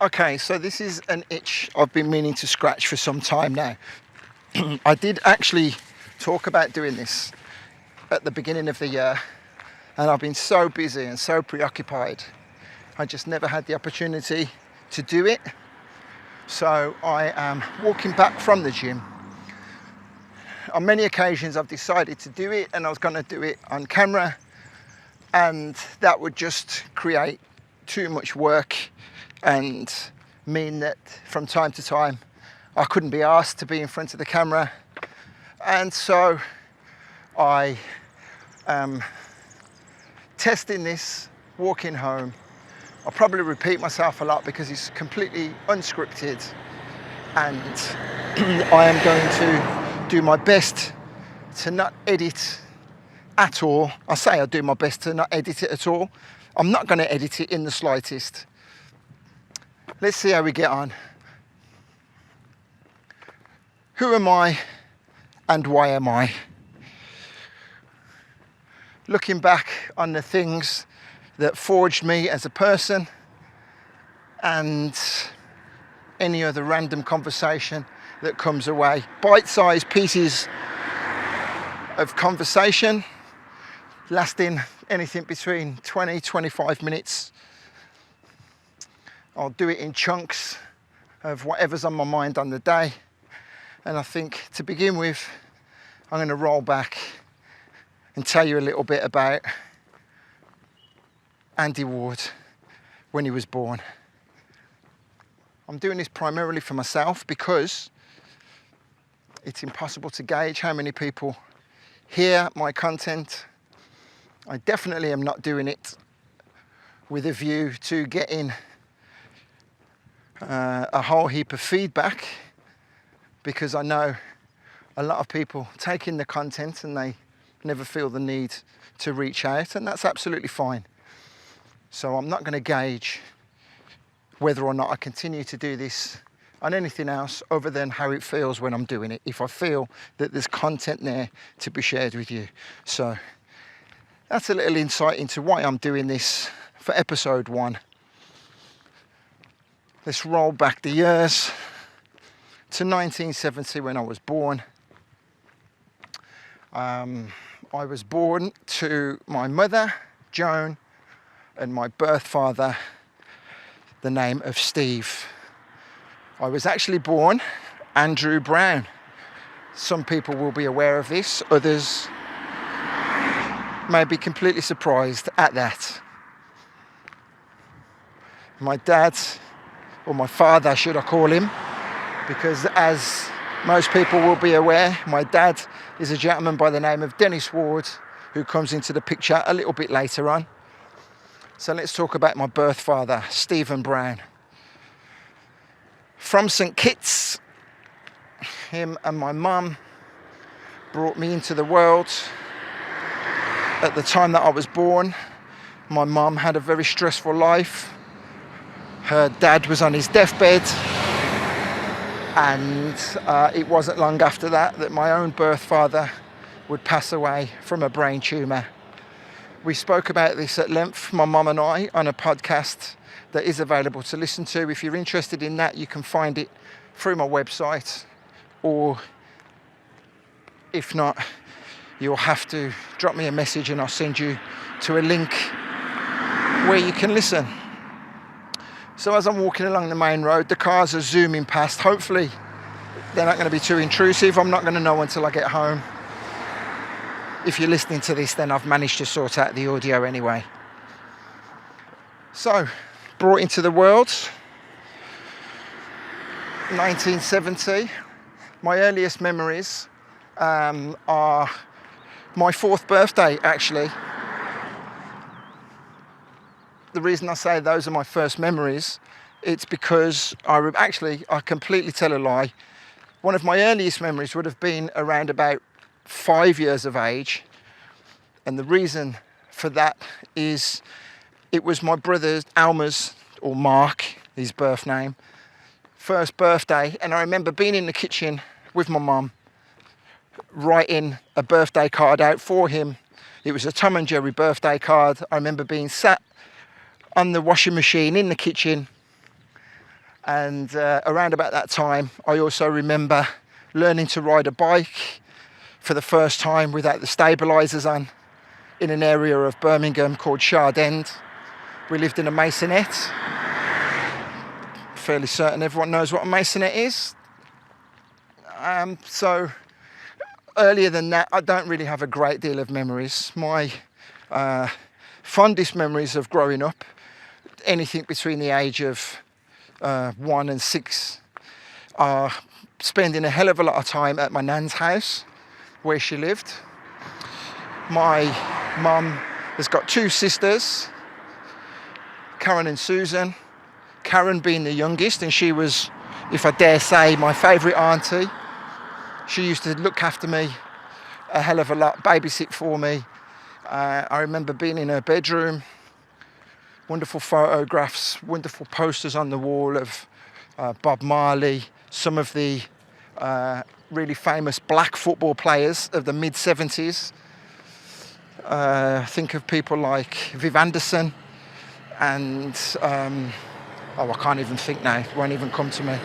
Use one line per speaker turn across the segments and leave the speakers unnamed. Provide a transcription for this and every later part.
Okay, so this is an itch I've been meaning to scratch for some time now. I did actually talk about doing this at the beginning of the year, and I've been so busy and so preoccupied, I just never had the opportunity to do it. So I am walking back from the gym. On many occasions I've decided to do it, and I was going to do it on camera, and that would just create too much work and mean that from time to time I couldn't be asked to be in front of the camera. And so I am testing this walking home. I'll probably repeat myself a lot because it's completely unscripted, and I am going to do my best to not edit at all. I say I do my best to not edit it at all. I'm not going to edit it in the slightest. Let's see how we get on. Who am I and why am I? Looking back on the things that forged me as a person and any other random conversation that comes away. Bite-sized pieces of conversation lasting anything between 20-25 minutes. I'll do it in chunks of whatever's on my mind on the day. And I think to begin with, I'm going to roll back and tell you a little bit about Andy Ward when he was born. I'm doing this primarily for myself because it's impossible to gauge how many people hear my content. I definitely am not doing it with a view to getting a whole heap of feedback, because I know a lot of people take in the content and they never feel the need to reach out, and that's absolutely fine. So I'm not going to gauge whether or not I continue to do this on anything else other than how it feels when I'm doing it, if I feel that there's content there to be shared with you. So that's a little insight into why I'm doing this for episode 1. Let's roll back the years to 1970 when I was born. I was born to my mother, Joan, and my birth father, the name of Steve. I was actually born Andrew Brown. Some people will be aware of this, others may be completely surprised at that. My dad, or my father should I call him, because as most people will be aware, my dad is a gentleman by the name of Dennis Ward, who comes into the picture a little bit later on. So let's talk about my birth father, Stephen Brown. From St Kitts, him and my mum brought me into the world. At the time that I was born, my mum had a very stressful life. Her dad was on his deathbed, and it wasn't long after that that my own birth father would pass away from a brain tumour. We spoke about this at length, my mum and I, on a podcast that is available to listen to. If you're interested in that, you can find it through my website, or if not, you'll have to drop me a message and I'll send you to a link where you can listen. So as I'm walking along the main road, the cars are zooming past. Hopefully they're not going to be too intrusive. I'm not going to know until I get home. If you're listening to this, then I've managed to sort out the audio anyway. So, brought into the world, 1970. My earliest memories are my 4th birthday, actually. The reason I say those are my first memories, it's because I completely tell a lie. One of my earliest memories would have been around about 5 years of age. And the reason for that is it was my brother Alma's, or Mark, his birth name, first birthday. And I remember being in the kitchen with my mum, writing a birthday card out for him. It was a Tom and Jerry birthday card. I remember being sat on the washing machine in the kitchen, And around about that time, I also remember learning to ride a bike for the first time without the stabilisers on in an area of Birmingham called End. We lived in a masonette. Fairly certain everyone knows what a masonette is. So earlier than that, I don't really have a great deal of memories. My fondest memories of growing up, anything between the age of 1 and 6, are spending a hell of a lot of time at my nan's house where she lived. My mum has got 2 sisters, Karen and Susan. Karen being the youngest, and she was, if I dare say, my favourite auntie. She used to look after me a hell of a lot, babysit for me. I remember being in her bedroom, wonderful photographs, wonderful posters on the wall of Bob Marley, some of the really famous black football players of the mid-70s. Think of people like Viv Anderson and, I can't even think now, it won't even come to me.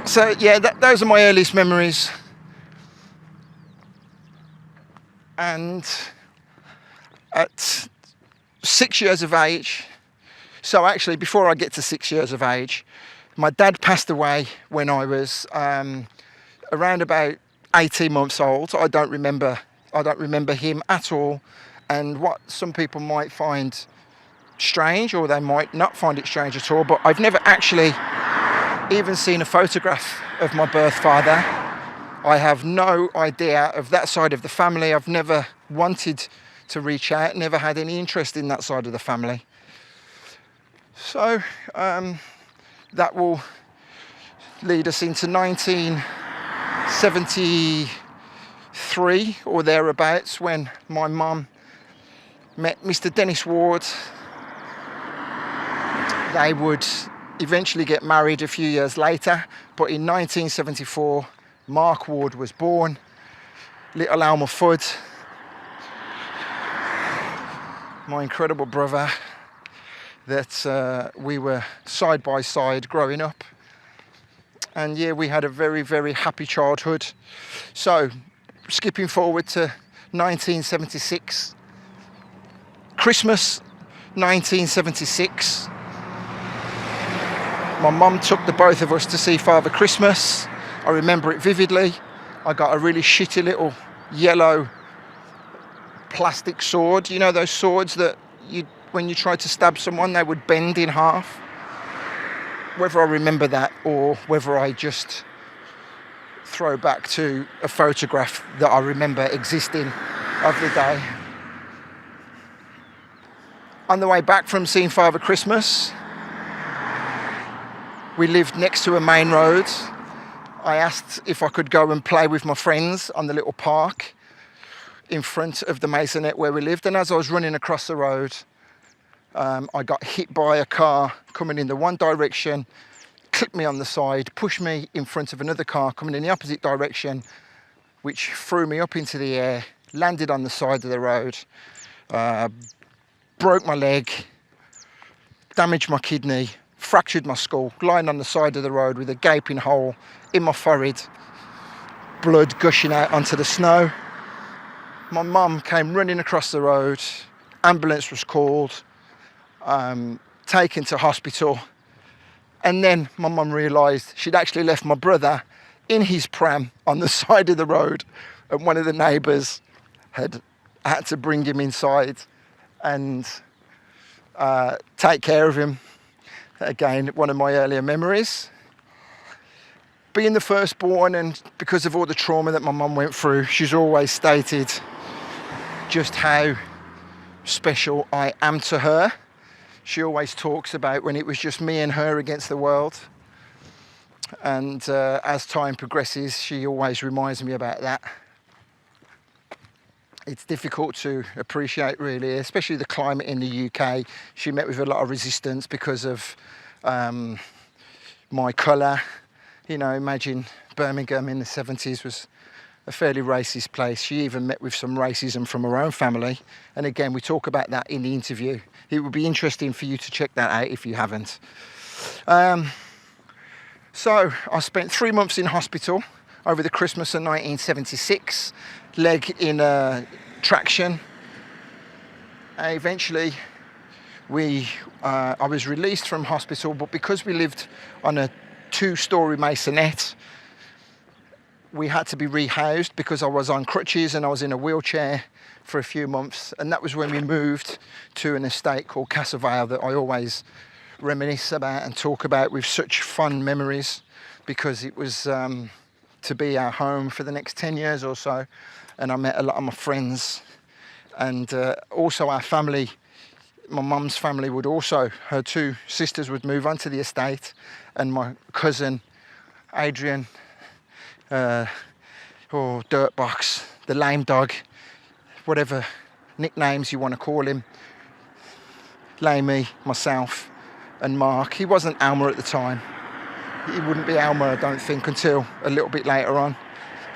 So yeah, those are my earliest memories. And at 6 years of age, so actually before I get to 6 years of age, my dad passed away when I was around about 18 months old. I don't remember him at all. And what some people might find strange, or they might not find it strange at all, but I've never actually even seen a photograph of my birth father. I have no idea of that side of the family. I've never wanted to reach out, never had any interest in that side of the family. So that will lead us into 1973 or thereabouts, when my mum met Mr. Dennis Ward. They would eventually get married a few years later, but in 1974, Mark Ward was born, little Alma Fudd, my incredible brother, that we were side by side growing up. And yeah, we had a very, very happy childhood. So, skipping forward to 1976, Christmas 1976. My mum took the both of us to see Father Christmas. I remember it vividly. I got a really shitty little yellow plastic sword. You know those swords that when you tried to stab someone, they would bend in half? Whether I remember that or whether I just throw back to a photograph that I remember existing of the day. On the way back from seeing Father Christmas, we lived next to a main road. I asked if I could go and play with my friends on the little park in front of the masonette where we lived. And as I was running across the road, I got hit by a car coming in the one direction, clipped me on the side, pushed me in front of another car coming in the opposite direction, which threw me up into the air, landed on the side of the road, broke my leg, damaged my kidney, fractured my skull, lying on the side of the road with a gaping hole in my forehead, blood gushing out onto the snow. My mum came running across the road, ambulance was called, taken to hospital, and then my mum realised she'd actually left my brother in his pram on the side of the road, and one of the neighbours had to bring him inside and take care of him. Again, one of my earlier memories. Being the firstborn, and because of all the trauma that my mum went through, she's always stated just how special I am to her. She always talks about when it was just me and her against the world. And as time progresses, she always reminds me about that. It's difficult to appreciate, really, especially the climate in the UK. She met with a lot of resistance because of my colour. You know, imagine Birmingham in the 70s was a fairly racist place. She even met with some racism from her own family. And again, we talk about that in the interview. It would be interesting for you to check that out if you haven't. So I spent 3 months in hospital over the Christmas of 1976, leg in traction. Eventually, I was released from hospital, but because we lived on a 2-storey masonette, we had to be rehoused because I was on crutches and I was in a wheelchair for a few months. And that was when we moved to an estate called Castle Vale that I always reminisce about and talk about with such fond memories, because it was to be our home for the next 10 years or so. And I met a lot of my friends, and also our family. My mum's family would also, her 2 sisters would move onto the estate, and my cousin Adrian, or Dirtbox, the lame dog, whatever nicknames you want to call him, Lamey, myself and Mark. He wasn't Alma at the time. He wouldn't be Alma, I don't think, until a little bit later on.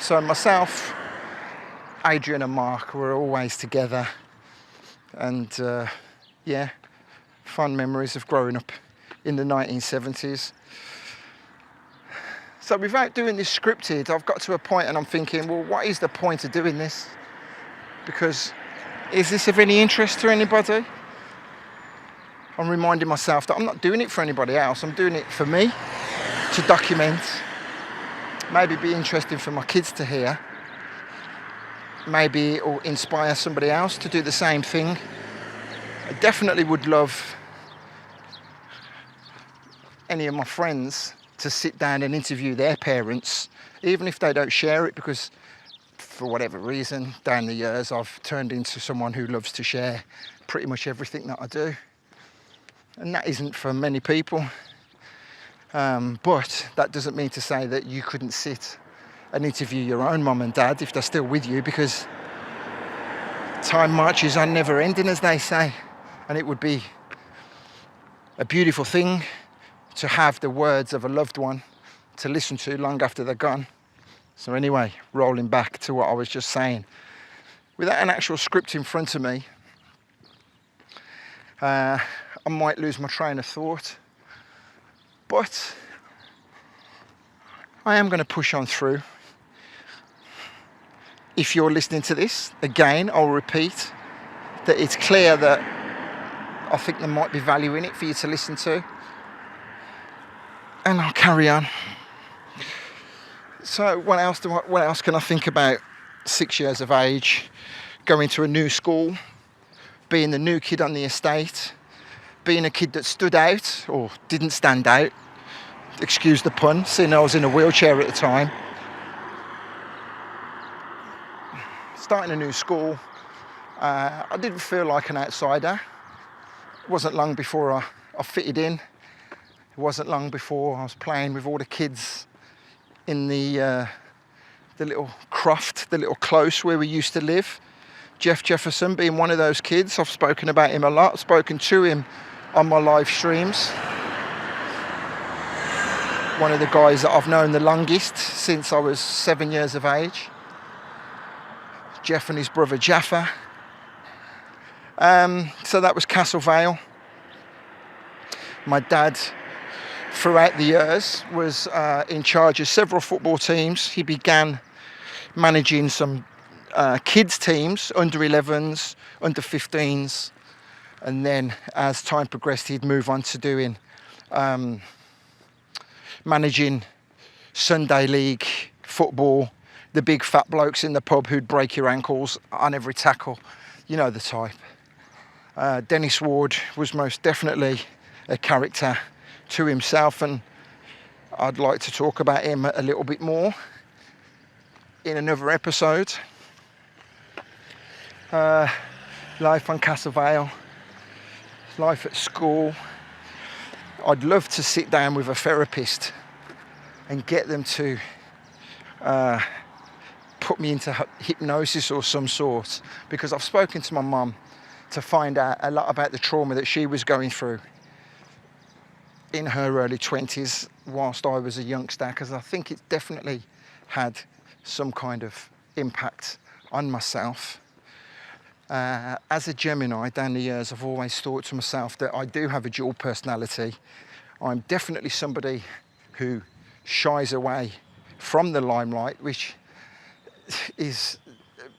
So myself, Adrian and Mark were always together, and yeah, fun memories of growing up in the 1970s. So without doing this scripted, I've got to a point and I'm thinking, well, what is the point of doing this? Because is this of any interest to anybody? I'm reminding myself that I'm not doing it for anybody else. I'm doing it for me, to document. Maybe be interesting for my kids to hear. Maybe it'll inspire somebody else to do the same thing. I definitely would love any of my friends to sit down and interview their parents, even if they don't share it, because for whatever reason, down the years, I've turned into someone who loves to share pretty much everything that I do. And that isn't for many people. But that doesn't mean to say that you couldn't sit and interview your own mum and dad if they're still with you, because time marches on never ending, as they say. And it would be a beautiful thing to have the words of a loved one to listen to long after they're gone. So anyway, rolling back to what I was just saying. Without an actual script in front of me, I might lose my train of thought. But I am going to push on through. If you're listening to this, again, I'll repeat that it's clear that I think there might be value in it for you to listen to. And I'll carry on. So what else can I think about? 6 years of age, going to a new school, being the new kid on the estate, being a kid that stood out or didn't stand out, excuse the pun, seeing I was in a wheelchair at the time. Starting a new school, I didn't feel like an outsider. It wasn't long before I fitted in. It wasn't long before I was playing with all the kids in the little croft, the little close where we used to live. Jeff Jefferson being one of those kids. I've spoken about him a lot, spoken to him on my live streams. One of the guys that I've known the longest since I was 7 years of age. Jeff and his brother Jaffa. So that was Castle Vale. My dad, throughout the years, was in charge of several football teams. He began managing some kids teams, under 11s, under 15s, and then as time progressed he'd move on to doing managing Sunday league football, the big fat blokes in the pub who'd break your ankles on every tackle, you know the type. Dennis Ward was most definitely a character to himself, and I'd like to talk about him a little bit more in another episode. Life on Castle Vale, life at school. I'd love to sit down with a therapist and get them to put me into hypnosis or some sort, because I've spoken to my mum to find out a lot about the trauma that she was going through in her early 20s whilst I was a youngster, because I think it definitely had some kind of impact on myself. As a Gemini, down the years, I've always thought to myself that I do have a dual personality. I'm definitely somebody who shies away from the limelight, which is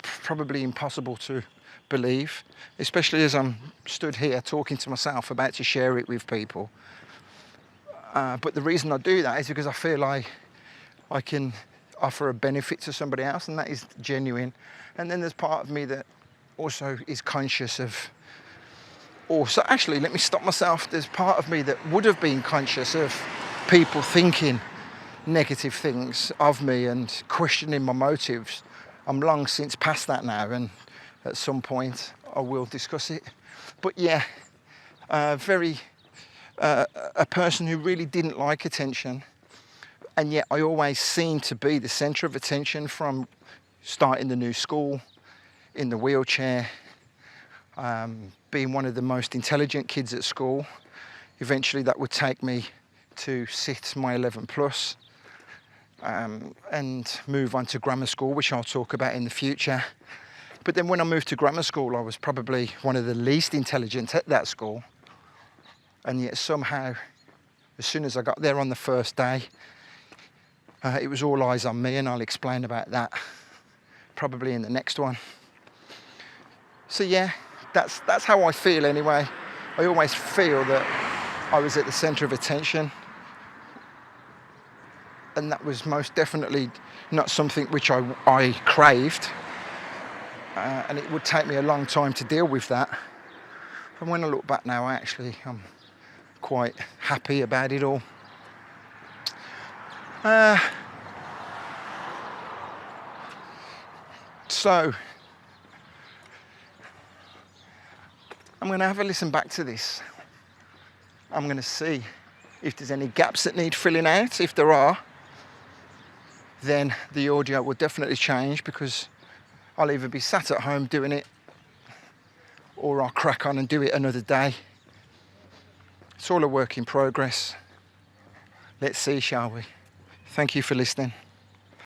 probably impossible to believe, especially as I'm stood here talking to myself, about to share it with people. But the reason I do that is because I feel like I can offer a benefit to somebody else, and that is genuine. And then there's part of me that also is conscious of, so actually, let me stop myself. There's part of me that would have been conscious of people thinking negative things of me and questioning my motives. I'm long since past that now, and at some point I will discuss it. But yeah, a person who really didn't like attention, and yet I always seemed to be the centre of attention, from starting the new school, in the wheelchair, being one of the most intelligent kids at school. Eventually that would take me to sit my 11 plus and move on to grammar school, which I'll talk about in the future. But then when I moved to grammar school, I was probably one of the least intelligent at that school. And yet somehow, as soon as I got there on the first day, it was all eyes on me, and I'll explain about that probably in the next one. So yeah, that's how I feel anyway. I always feel that I was at the centre of attention, and that was most definitely not something which I craved, and it would take me a long time to deal with that. And when I look back now, I'm quite happy about it all. So I'm going to have a listen back to this. I'm going to see if there's any gaps that need filling out. If there are, then the audio will definitely change, because I'll either be sat at home doing it, or I'll crack on and do it another day. It's all a work in progress. Let's see, shall we? Thank you for listening.